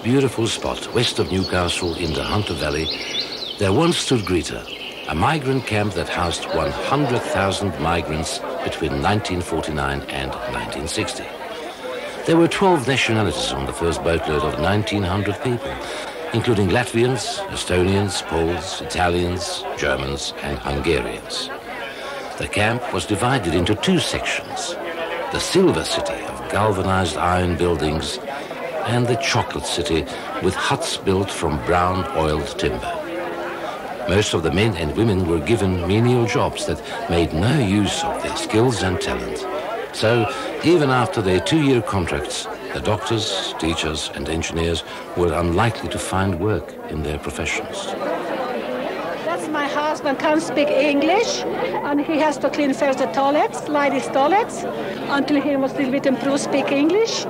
beautiful spot west of Newcastle in the Hunter Valley, there once stood Greta, a migrant camp that housed 100,000 migrants between 1949 and 1960. There were 12 nationalities on the first boatload of 1,900 people, including Latvians, Estonians, Poles, Italians, Germans, and Hungarians. The camp was divided into two sections: the Silver City of galvanized iron buildings and the Chocolate City with huts built from brown oiled timber. Most of the men and women were given menial jobs that made no use of their skills and talent. So, even after their 2-year contracts, the doctors, teachers, and engineers were unlikely to find work in their professions. That's my husband, can't speak English, and he has to clean first the toilets, ladies' toilets, until he was a little bit improved speak English.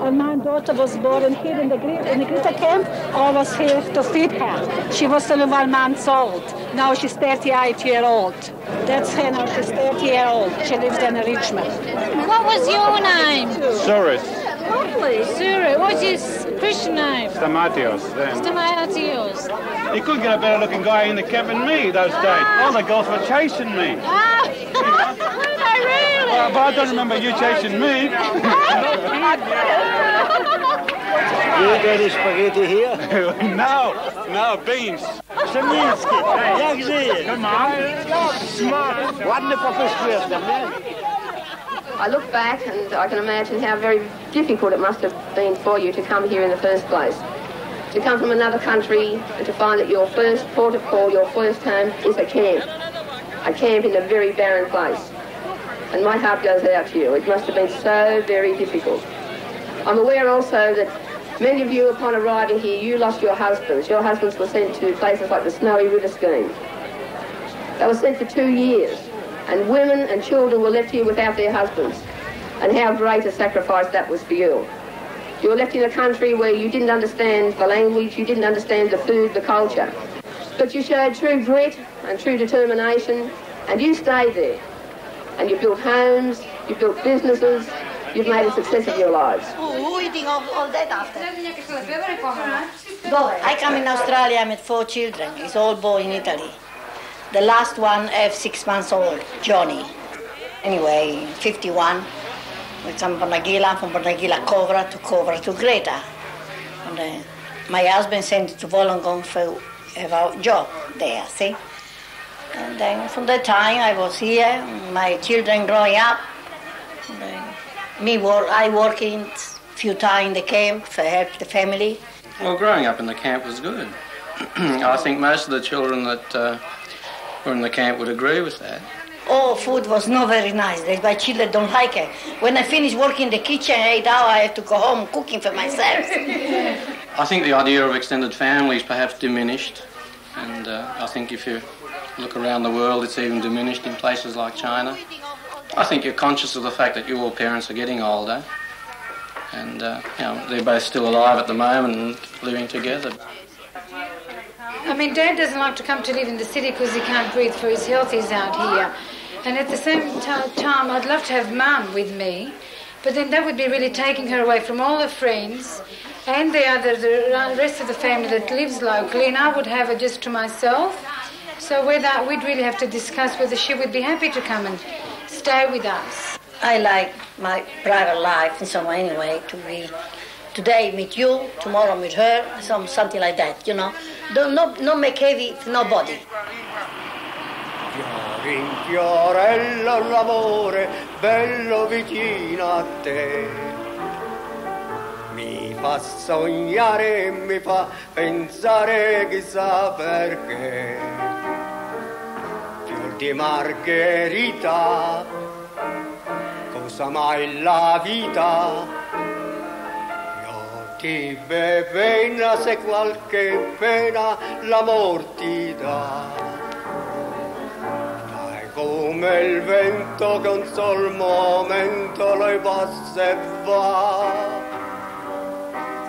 And my daughter was born here in the Greta camp. I was here to feed her. She was only 1 month old. Now she's 38-year-old. That's her now, she's 30-year-old. She lives in Richmond. What was your name? Soros. Lovely. Sura. What's his Christian name? Stamatios. Stamatios. You could get a better looking guy in the camp than me those days. All the girls were chasing me. Ah, were they really? But I don't remember you chasing me. You got the spaghetti here? No, beans. Starzynski, jak żyjesz? Come on. Ładny popysujesz tam, nie? I look back and I can imagine how very difficult it must have been for you to come here in the first place. To come from another country and to find that your first port of call, your first home, is a camp in a very barren place. And my heart goes out to you. It must have been so very difficult. I'm aware also that many of you, upon arriving here, you lost your husbands. Your husbands were sent to places like the Snowy River Scheme. They were sent for 2 years. And women and children were left here without their husbands. And how great a sacrifice that was for you. You were left in a country where you didn't understand the language, you didn't understand the food, the culture. But you showed true grit and true determination, and you stayed there. And you built homes, you built businesses, you've made a success of your lives. Who eating all that after? I come in Australia, I met 4 children. It's all born in Italy. The last one have 6 months old, Johnny. Anyway, 51. We come from Barnagila Cobra to Greta. And, my husband sent to Wollongong for a job there, see? And then from that time I was here, my children growing up. I working few times in the camp to help the family. Well, growing up in the camp was good. I think most of the children that were in the camp would agree with that. Oh, food was not very nice. My children don't like it. When I finish working in the kitchen, 8 hours, I have to go home cooking for myself. I think the idea of extended families perhaps diminished. And I think if you look around the world, it's even diminished in places like China. I think you're conscious of the fact that your parents are getting older. And they're both still alive at the moment and living together. I mean, Dad doesn't like to come to live in the city because he can't breathe for his health. He's out here. And at the same time, I'd love to have Mum with me, but then that would be really taking her away from all her friends and the rest of the family that lives locally, and I would have her just to myself. So we'd really have to discuss whether she would be happy to come and stay with us. I like my private life in some way anyway, to be today meet you, tomorrow meet her, something like that, you know. Don't make heavy for nobody. Fiorello l'amore, bello vicino a te. Mi fa sognare e mi fa pensare chissà perché. Fior di margherita, cosa mai la vita? Ti pena se qualche pena l'amor ti dà. Dai come il vento che un sol momento lo passa e va.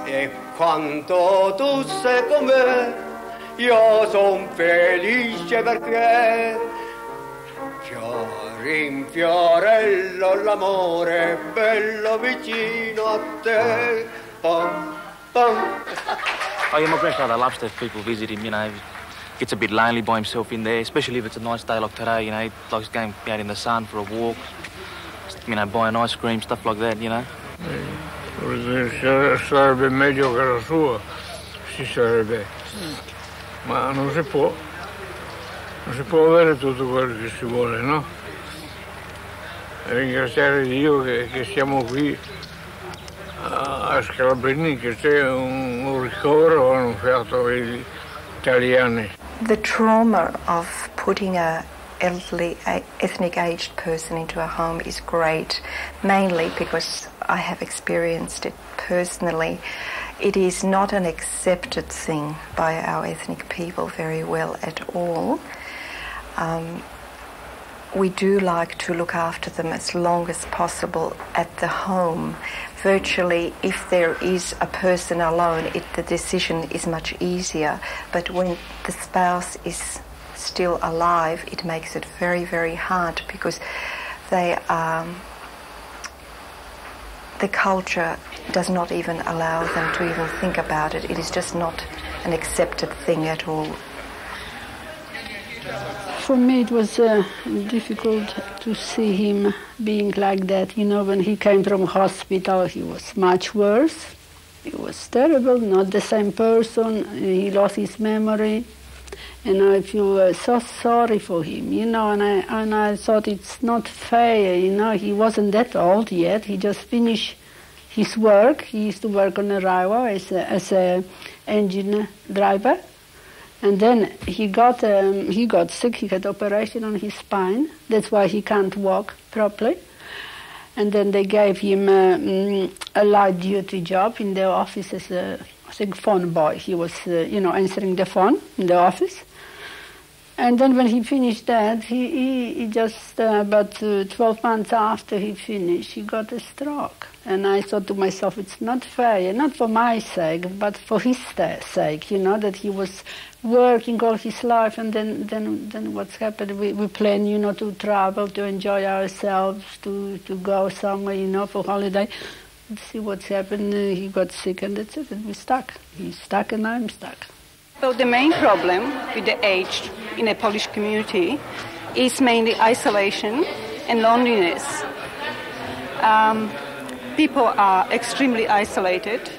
E quando tu sei con me, io son felice perché fiore in fiorello l'amore bello vicino a te. Oh yeah, my grandfather loves to have people visit him, you know. He gets a bit lonely by himself in there, especially if it's a nice day like today, you know. He likes going out in the sun for a walk, you know, buying ice cream, stuff like that, you know. Sarebbe meglio che la sua, si sarebbe. Ma non si può avere tutto quello che si vuole, no? Ringraziare Dio che siamo qui a Scalabrini, che c'è un ricovero hanno fatto gli italiani. The trauma of putting a elderly, ethnic aged person into a home is great, mainly because I have experienced it personally. It is not an accepted thing by our ethnic people very well at all. We do like to look after them as long as possible at the home. Virtually, if there is a person alone, the decision is much easier. But when the spouse is still alive, it makes it very, very hard because the culture does not even allow them to even think about it. It is just not an accepted thing at all. For me it was difficult to see him being like that. You know, when he came from hospital he was much worse. It was terrible, not the same person. He lost his memory. And I feel so sorry for him, you know, and I thought it's not fair, you know. He wasn't that old yet. He just finished his work. He used to work on a railway as a engine driver. And then he got sick. He had operation on his spine. That's why he can't walk properly. And then they gave him a light duty job in the office as a, I think, phone boy. He was, you know, answering the phone in the office. And then when he finished that, he just, about 12 months after he finished, he got a stroke. And I thought to myself, it's not fair, not for my sake, but for his sake, you know, that he was working all his life, and then what's happened, we plan, you know, to travel, to enjoy ourselves, to go somewhere, you know, for holiday. See what's happened, he got sick, and that's it, and we're stuck. He's stuck and I'm stuck. So the main problem with the aged in a Polish community is mainly isolation and loneliness. People are extremely isolated.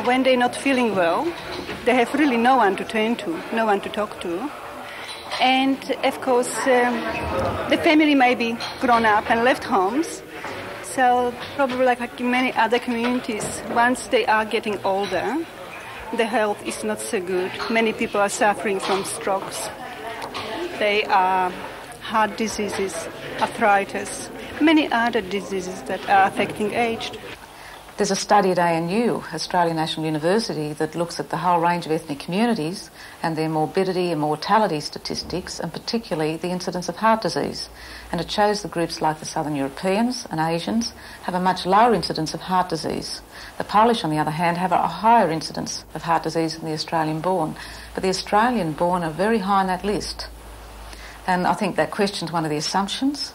When they're not feeling well, they have really no one to turn to, no one to talk to. And of course, the family may be grown up and left homes. So probably like in many other communities, once they are getting older, the health is not so good. Many people are suffering from strokes. They are heart diseases, arthritis, many other diseases that are affecting aged. There's a study at ANU, Australian National University, that looks at the whole range of ethnic communities and their morbidity and mortality statistics, and particularly the incidence of heart disease. And it shows that groups like the Southern Europeans and Asians have a much lower incidence of heart disease. The Polish, on the other hand, have a higher incidence of heart disease than the Australian-born. But the Australian-born are very high on that list. And I think that questions one of the assumptions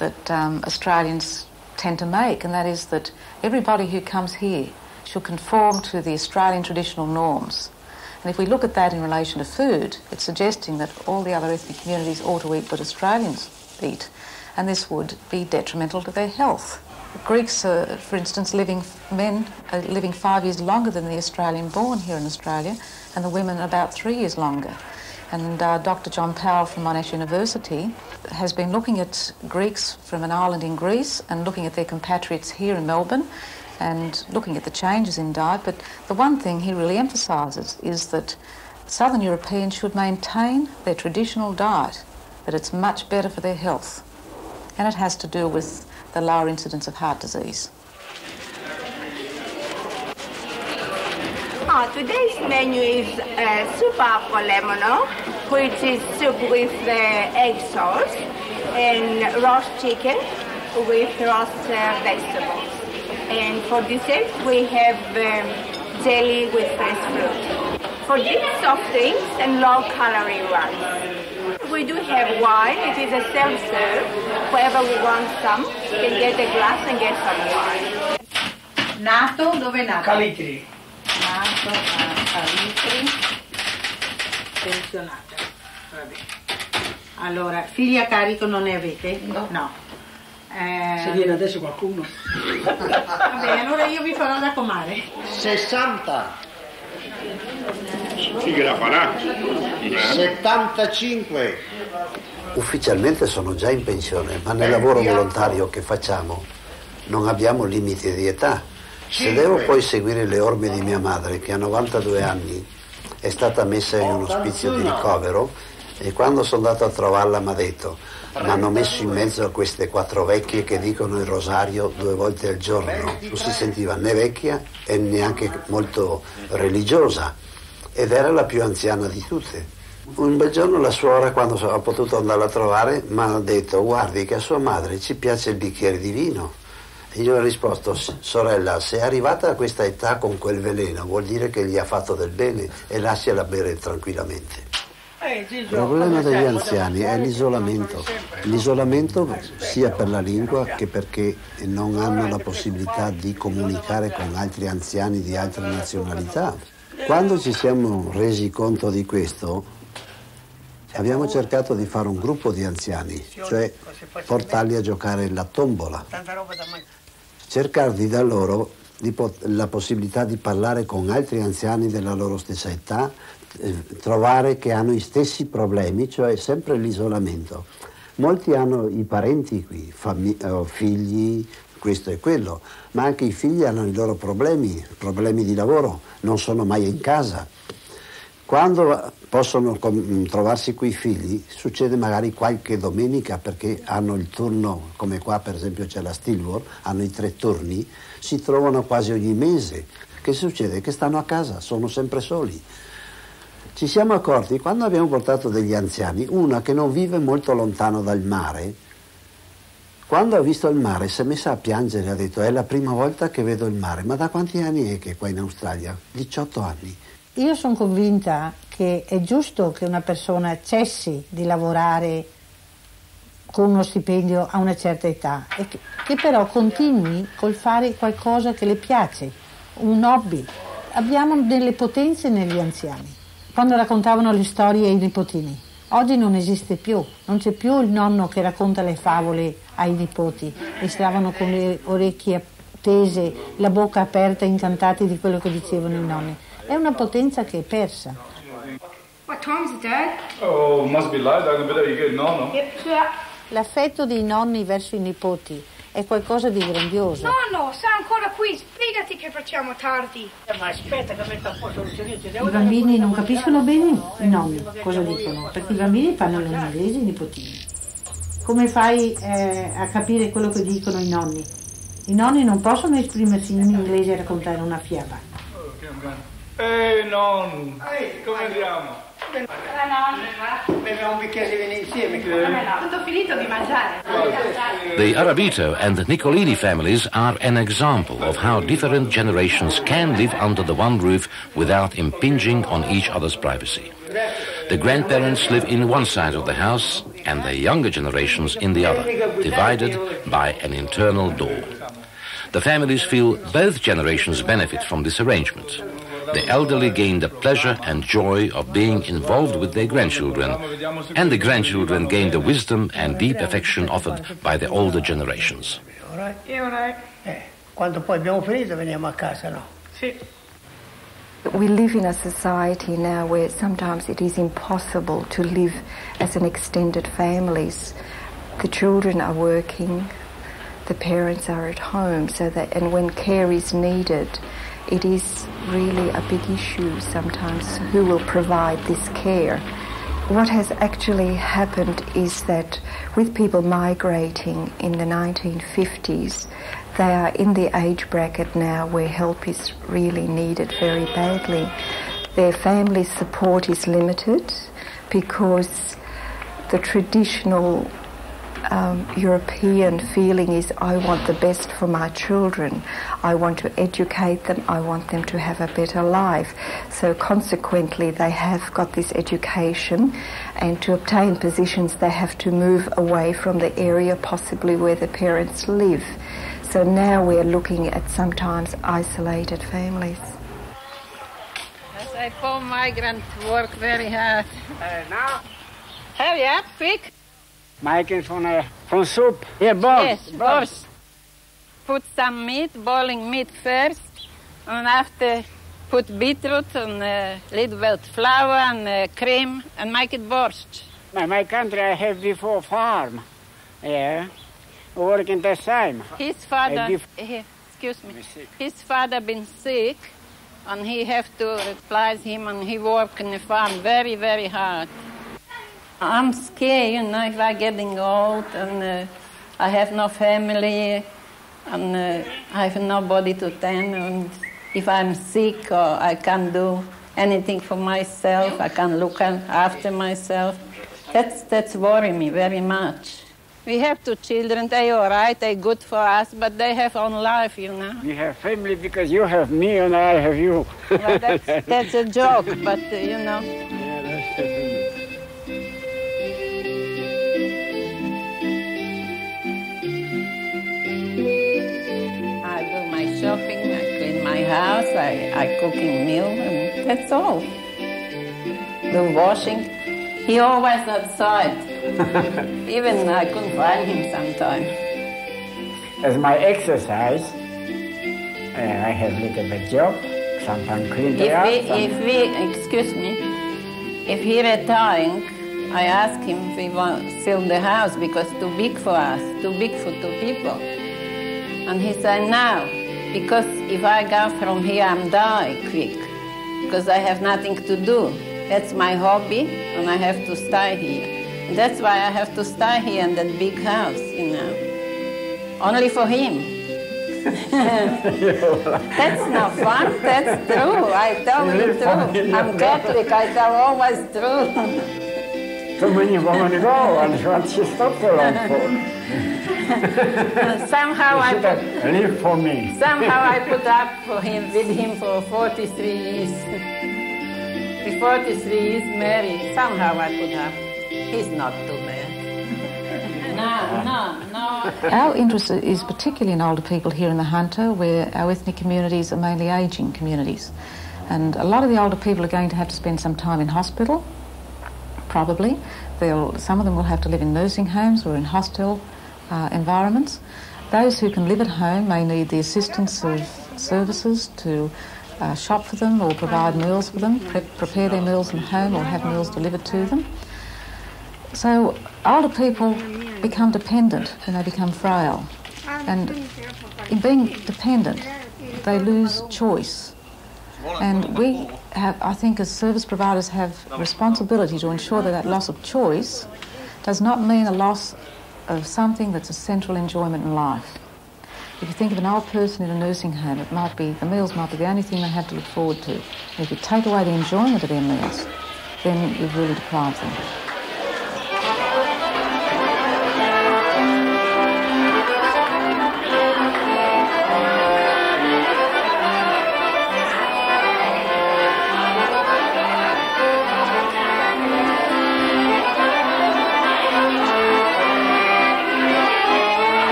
that Australians tend to make, and that is that everybody who comes here should conform to the Australian traditional norms. And if we look at that in relation to food, it's suggesting that all the other ethnic communities ought to eat what Australians eat, and this would be detrimental to their health. Greeks, for instance, men are living 5 years longer than the Australian-born here in Australia, and the women about 3 years longer. And Dr. John Powell from Monash University has been looking at Greeks from an island in Greece and looking at their compatriots here in Melbourne and looking at the changes in diet. But the one thing he really emphasises is that Southern Europeans should maintain their traditional diet, that it's much better for their health. And it has to do with the lower incidence of heart disease. Today's menu is soup al lemon, which is soup with egg sauce, and roast chicken with roast vegetables. And for dessert, we have jelly with fresh fruit. For these soft drinks and low-calorie ones, we do have wine. It is a self-serve. Whoever wants some can get a glass and get some wine. Nato dove è nato? Calitri. nato a Vitri, pensionato. Vabbè. Allora, figli a carico non ne avete? No. Se viene adesso qualcuno. Vabbè, allora io vi farò da comare. 60. Chi che la farà? 75. Ufficialmente sono già in pensione, ma nel lavoro volontario che facciamo non abbiamo limiti di età. Se devo poi seguire le orme di mia madre, che a 92 anni è stata messa in un ospizio di ricovero, e quando sono andato a trovarla mi ha detto: mi hanno messo in mezzo a queste 4 vecchie che dicono il rosario 2 volte al giorno. Non si sentiva né vecchia e neanche molto religiosa, ed era la più anziana di tutte. Un bel giorno la suora, quando ho potuto andarla a trovare, mi ha detto: guardi che a sua madre ci piace il bicchiere di vino. E io ho risposto: sorella, se è arrivata a questa età con quel veleno vuol dire che gli ha fatto del bene, e lasciala bere tranquillamente. Il problema degli anziani è l'isolamento. L'isolamento sia per la lingua che perché non hanno la possibilità di comunicare con altri anziani di altre nazionalità. Quando ci siamo resi conto di questo, abbiamo cercato di fare un gruppo di anziani, cioè portarli a giocare la tombola, cercare di dar loro la possibilità di parlare con altri anziani della loro stessa età, trovare che hanno gli stessi problemi, cioè sempre l'isolamento. Molti hanno i parenti qui, figli, questo e quello, ma anche i figli hanno i loro problemi di lavoro, non sono mai in casa. Quando possono trovarsi qui i figli, succede magari qualche domenica, perché hanno il turno, come qua per esempio c'è la Steelworld, hanno i 3 turni, si trovano quasi ogni mese. Che succede? Che stanno a casa, sono sempre soli. Ci siamo accorti, quando abbiamo portato degli anziani, una che non vive molto lontano dal mare, quando ha visto il mare si è messa a piangere, ha detto: è la prima volta che vedo il mare. Ma da quanti anni è che è qua in Australia? 18 anni. Io sono convinta che è giusto che una persona cessi di lavorare con uno stipendio a una certa età e che però continui col fare qualcosa che le piace, un hobby. Abbiamo delle potenze negli anziani. Quando raccontavano le storie ai nipotini, oggi non esiste più, non c'è più il nonno che racconta le favole ai nipoti e stavano con le orecchie tese, la bocca aperta, incantati di quello che dicevano i nonni. È una potenza che è persa. What time is it, Dad? Oh, must be late. I'm better you get nonno. L'affetto dei nonni verso i nipoti è qualcosa di grandioso. Nonno, sei ancora qui, sbrigati che facciamo tardi. Ma aspetta che metto a posto I bambini non capiscono bene i nonni cosa dicono, perché i bambini parlano l'inglese, i nipotini. Come fai a capire quello che dicono i nonni? I nonni non possono esprimersi in inglese e raccontare una fiaba. Ehi, nonno, come andiamo? Beviamo un bicchiere di vino insieme. Tutto finito di mangiare. The Arrabito and Nicolini families are an example of how different generations can live under the one roof without impinging on each other's privacy. The grandparents live in one side of the house and the younger generations in the other, divided by an internal door. The families feel both generations benefit from this arrangement. The elderly gain the pleasure and joy of being involved with their grandchildren, and the grandchildren gain the wisdom and deep affection offered by the older generations. Quando poi abbiamo finito veniamo a casa, no? Sì. We live in a society now where sometimes it is impossible to live as an extended families. The children are working, the parents are at home, and when care is needed, it is really a big issue sometimes who will provide this care. What has actually happened is that with people migrating in the 1950s, they are in the age bracket now where help is really needed very badly. Their family support is limited because the traditional European feeling is, I want the best for my children, I want to educate them, I want them to have a better life. So consequently they have got this education, and to obtain positions they have to move away from the area possibly where the parents live. So now we're looking at sometimes isolated families. The poor migrants work very hard. Now? Hurry up, quick. Making from soup. Here, borscht. Yes, borscht. Put some meat, boiling meat first, and after put beetroot and a little bit flour and cream and make it borscht. My country I have before farm. Yeah. Working the same. His father, his father been sick, and he have to replace him, and he work in the farm very, very hard. I'm scared, if I'm getting old, and I have no family, and I have nobody to tend, and if I'm sick or I can't do anything for myself, I can't look after myself, that's worrying me very much. We have 2 children, they all right, they good for us, but they have own life, You have family because you have me and I have you. Well, that's a joke, but Yeah, that's the thing. I do my shopping, I clean my house, I cooking meal, and that's all. The washing. He always outside. Even I couldn't find him sometimes. As my exercise, I have little bit job, sometimes clean the house. Excuse me, if he retiring, I ask him if he want to sell the house because too big for us, too big for 2 people. And he said, no, because if I go from here, I'm die quick, because I have nothing to do. That's my hobby, and I have to stay here. And that's why I have to stay here in that big house, Only for him. That's not fun, that's true. I tell you the truth. I'm Catholic, I tell always true. Too many women go, and what she stopped so long for? Somehow I live for me. Somehow I put up with him for 43 years. With 43 years married, somehow I put up. He's not too bad. No. Our interest is particularly in older people here in the Hunter, where our ethnic communities are mainly ageing communities. And a lot of the older people are going to have to spend some time in hospital, probably. Some of them will have to live in nursing homes or in hostel environments. Those who can live at home may need the assistance of services to shop for them or provide meals for them, prepare their meals at home or have meals delivered to them. So older people become dependent when they become frail. And in being dependent, they lose choice. And we have, I think, as service providers have responsibility to ensure that loss of choice does not mean a loss of something that's a central enjoyment in life. If you think of an old person in a nursing home, the meals might be the only thing they have to look forward to. And if you take away the enjoyment of their meals, then you've really deprived them.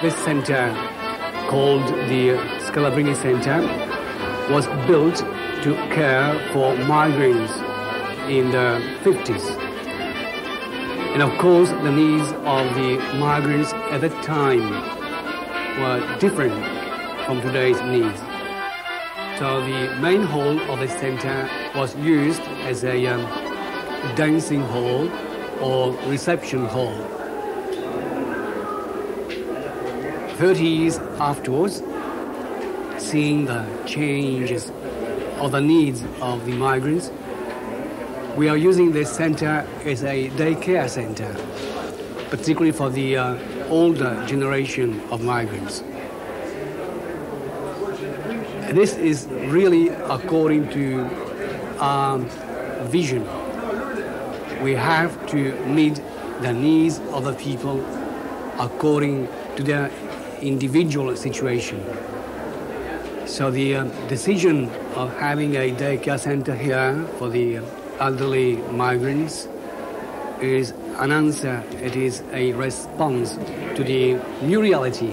This center, called the Scalabrini Center, was built to care for migrants in the 50s. And of course, the needs of the migrants at that time were different from today's needs. So the main hall of the center was used as a dancing hall or reception hall. 30 years afterwards, seeing the changes of the needs of the migrants, we are using this center as a daycare center, particularly for the older generation of migrants. This is really according to our vision. We have to meet the needs of the people according to their individual situation. So the decision of having a daycare center here for the elderly migrants is an answer, it is a response to the new reality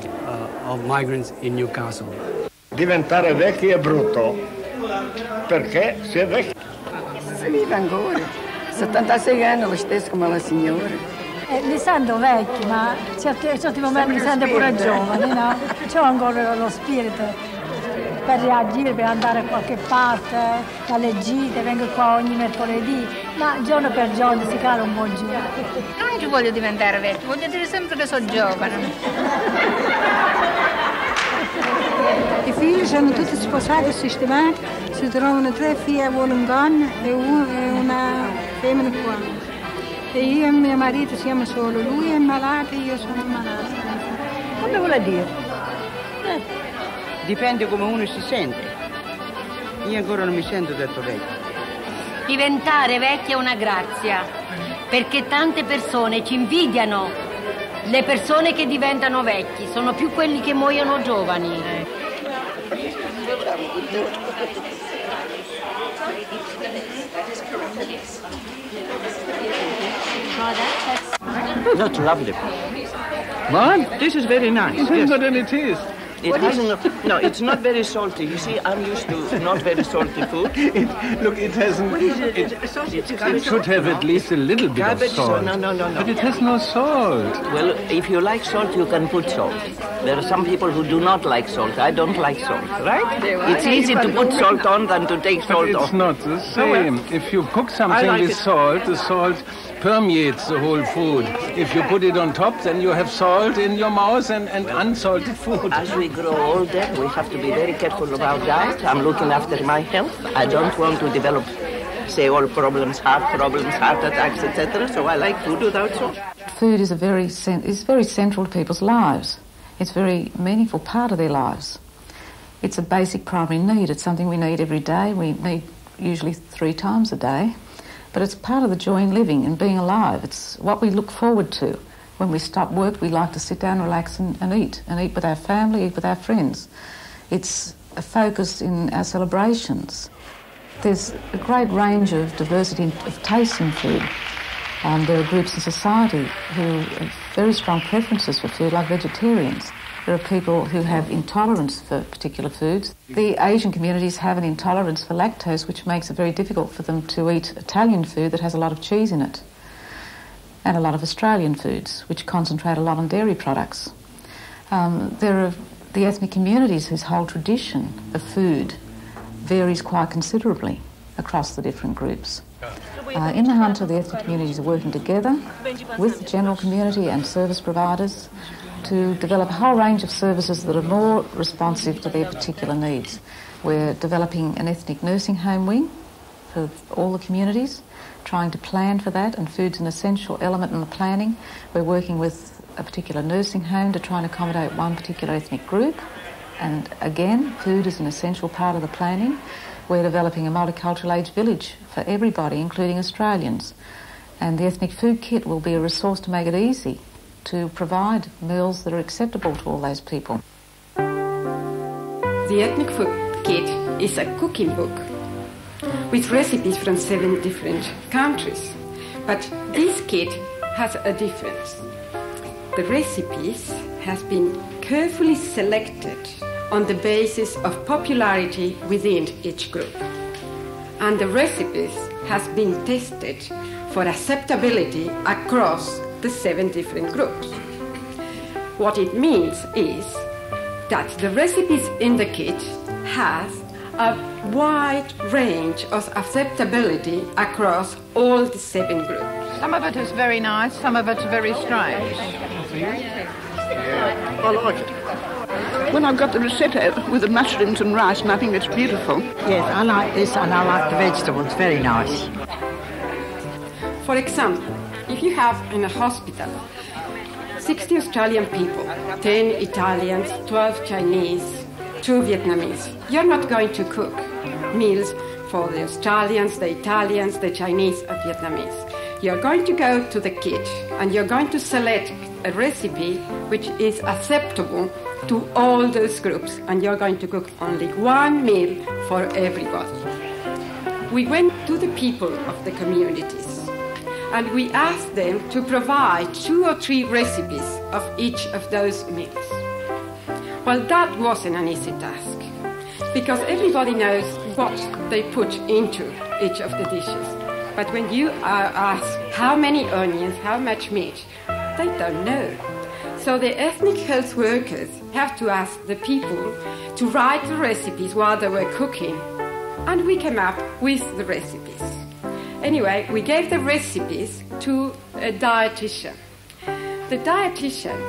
of migrants in Newcastle. Diventare vecchi è brutto, perché si è vecchi. Si vive ancora, 76 anni lo stesso come la signora. Mi sento vecchi, ma certi momenti mi sento pure giovane, no? C'ho ancora lo spirito per reagire, per andare a qualche parte, dalle gite, vengo qua ogni mercoledì, ma giorno per giorno si cala un po' giù. Non ci voglio diventare vecchio, voglio dire sempre che sono giovane. I figli sono tutti sposati e sistemati, si trovano 3 figlie, una donna e una femmina qua. E io e mio marito siamo solo, lui è malato e io sono malata. Come vuole dire? Dipende come uno si sente. Io ancora non mi sento detto vecchio. Diventare vecchi è una grazia, perché tante persone ci invidiano. Le persone che diventano vecchi sono più quelli che muoiono giovani. That's lovely. What? This is very nice. It Yes. hasn't got any taste. It hasn't. No, it's not very salty. You see, I'm used to not very salty food. Look, it hasn't. What is it? It should have at least a little bit of salt. No. But it has no salt. Well, if you like salt, you can put salt. There are some people who do not like salt. I don't like salt, right? It's easier to put salt on than to take salt But off. it's not the same. If you cook something like with it. salt, the salt permeates the whole food. If you put it on top, then you have salt in your mouth and unsalted food. As we grow older, we have to be very careful about that. I'm looking after my health. I don't want to develop, say, all problems, heart attacks, etc. So I like food without salt. Food is very central to people's lives. It's a very meaningful part of their lives. It's a basic primary need. It's something we need every day. We need usually 3 times a day. But it's part of the joy in living and being alive. It's what we look forward to. When we stop work, we like to sit down, relax and eat with our family, eat with our friends. It's a focus in our celebrations. There's a great range of diversity of tastes in food. There are groups in society who have very strong preferences for food, like vegetarians. There are people who have intolerance for particular foods. The Asian communities have an intolerance for lactose, which makes it very difficult for them to eat Italian food that has a lot of cheese in it, and a lot of Australian foods, which concentrate a lot on dairy products. There are the ethnic communities whose whole tradition of food varies quite considerably across the different groups. In the Hunter, the ethnic communities are working together with the general community and service providers to develop a whole range of services that are more responsive to their particular needs. We're developing an ethnic nursing home wing for all the communities, trying to plan for that, and food's an essential element in the planning. We're working with a particular nursing home to try and accommodate one particular ethnic group, and again, food is an essential part of the planning. We're developing a multicultural aged village for everybody, including Australians, and the ethnic food kit will be a resource to make it easy to provide meals that are acceptable to all those people. The Ethnic Food Kit is a cooking book with recipes from 7 different countries. But this kit has a difference. The recipes have been carefully selected on the basis of popularity within each group. And the recipes has been tested for acceptability across the 7 different groups. What it means is that the recipes in the kit have a wide range of acceptability across all the 7 groups. Some of it is very nice, some of it's very strange. I like it. When I've got the risotto with the mushrooms and rice, and I think it's beautiful. Yes, I like this and I like the vegetables, very nice. For example, if you have in a hospital 60 Australian people, 10 Italians, 12 Chinese, 2 Vietnamese, you're not going to cook meals for the Australians, the Italians, the Chinese and Vietnamese. You're going to go to the kit and you're going to select a recipe which is acceptable to all those groups, and you're going to cook only 1 meal for everybody. we went to the people of the communities and we asked them to provide 2 or 3 recipes of each of those meals. Well, that wasn't an easy task, because everybody knows what they put into each of the dishes. But when you ask how many onions, how much meat, they don't know. So the ethnic health workers have to ask the people to write the recipes while they were cooking, and we came up with the recipes. Anyway, we gave the recipes to a dietitian. The dietitian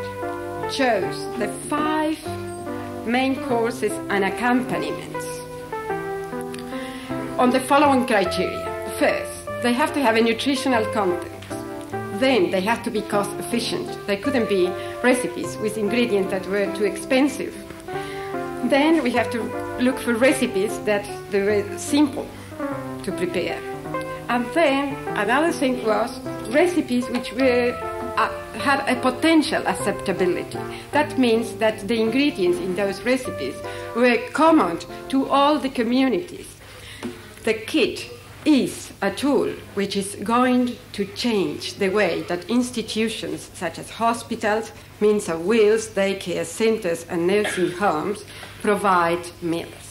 chose the 5 main courses and accompaniments on the following criteria. First, they have to have a nutritional content. Then they have to be cost efficient. They couldn't be recipes with ingredients that were too expensive. Then we have to look for recipes that they were simple to prepare. And then another thing was recipes which were had a potential acceptability. That means that the ingredients in those recipes were common to all the communities. The kit is a tool which is going to change the way that institutions such as hospitals, means of wills, daycare centers and nursing homes provide meals.